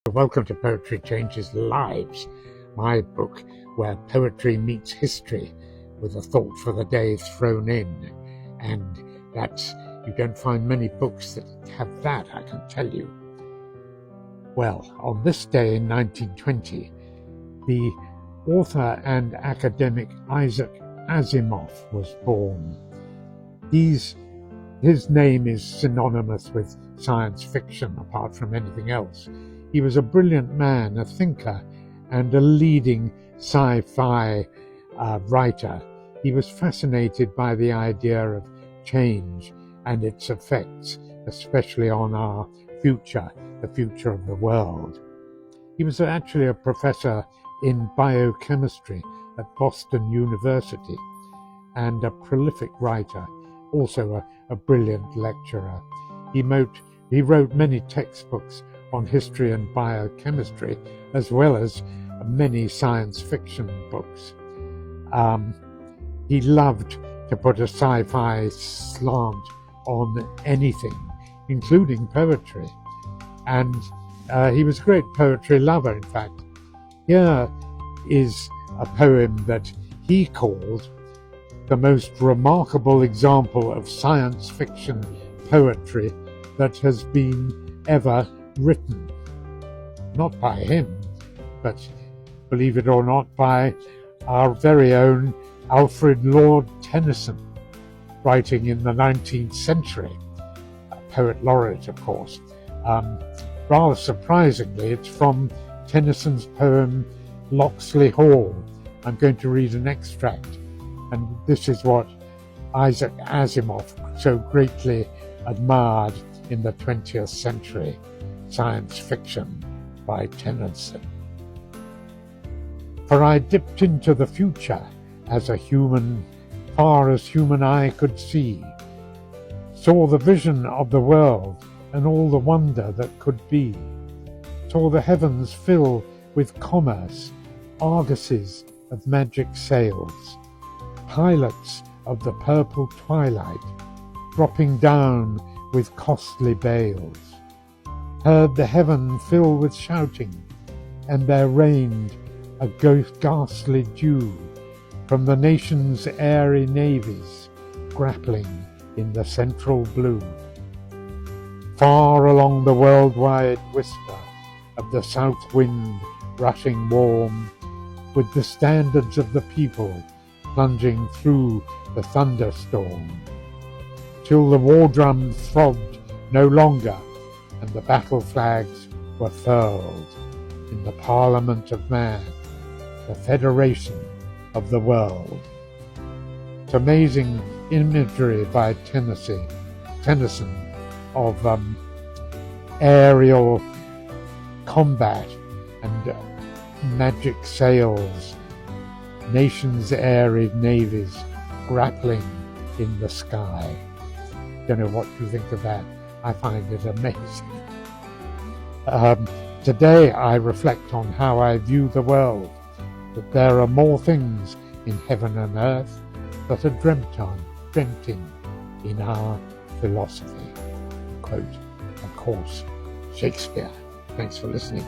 Welcome to Poetry Changes Lives, my book where poetry meets history with a thought for the day thrown in. And that's, you don't find many books that have that, I can tell you. Well, on this day in 1920, the author and academic Isaac Asimov was born. His name is synonymous with science fiction, apart from anything else. He was a brilliant man, a thinker, and a leading sci-fi writer. He was fascinated by the idea of change and its effects, especially on our future, the future of the world. He was actually a professor in biochemistry at Boston University and a prolific writer, also a brilliant lecturer. He wrote many textbooks on history and biochemistry, as well as many science fiction books. He loved to put a sci-fi slant on anything, including poetry. And he was a great poetry lover, in fact. Here is a poem that he called the most remarkable example of science fiction poetry that has been ever written. Not by him, but believe it or not, by our very own Alfred Lord Tennyson, writing in the 19th century, a poet laureate, of course. Rather surprisingly, it's from Tennyson's poem Loxley Hall. I'm going to read an extract, and this is what Isaac Asimov so greatly admired in the 20th century. Science fiction by Tennyson. For I dipped into the future as a human, far as human eye could see, saw the vision of the world and all the wonder that could be, saw the heavens fill with commerce, argosies of magic sails, pilots of the purple twilight, dropping down with costly bales, heard the heaven fill with shouting, and there rained a ghastly dew from the nation's airy navies, grappling in the central blue. Far along the worldwide whisper of the south wind rushing warm, with the standards of the people plunging through the thunderstorm, till the war drum throbbed no longer, and the battle flags were furled in the Parliament of Man, the Federation of the World. It's amazing imagery by Tennyson of aerial combat and magic sails, nations' airy navies grappling in the sky. Don't know what you think of that. I find it amazing. Today I reflect on how I view the world, that there are more things in heaven and earth that are dreamt in our philosophy. Quote, of course, Shakespeare. Thanks for listening.